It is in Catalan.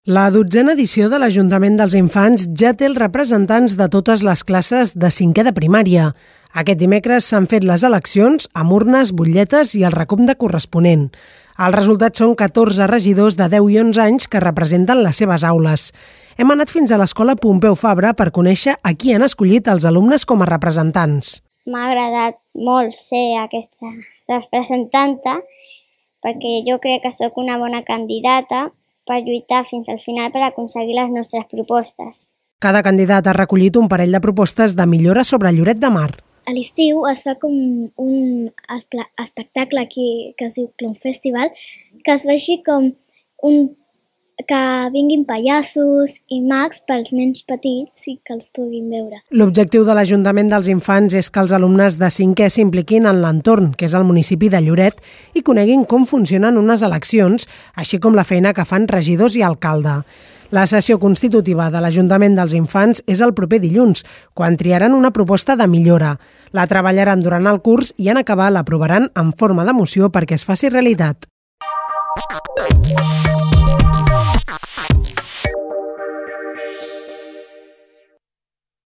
La 12a edició de l'Ajuntament dels Infants ja té els representants de totes les classes de 5è de primària. Aquest dimecres s'han fet les eleccions amb urnes, butlletes i el recompte corresponent. Els resultats són 14 regidors de 10 i 11 anys que representen les seves aules. Hem anat fins a l'escola Pompeu Fabra per conèixer a qui han escollit els alumnes com a representants. M'ha agradat molt ser aquesta representanta perquè jo crec que sóc una bona candidata per lluitar fins al final per aconseguir les nostres propostes. Cada candidat ha recollit un parell de propostes de millora sobre Lloret de Mar. A l'estiu es fa com un espectacle aquí que es diu Clown Festival, que es vegi com que vinguin pallassos i mags pels nens petits i que els puguin veure. L'objectiu de l'Ajuntament dels Infants és que els alumnes de 5è s'impliquin en l'entorn, que és el municipi de Lloret, i coneguin com funcionen unes eleccions, així com la feina que fan regidors i alcalde. La sessió constitutiva de l'Ajuntament dels Infants és el proper dilluns, quan triaran una proposta de millora. La treballaran durant el curs i en acabar l'aprovaran en forma de moció perquè es faci realitat.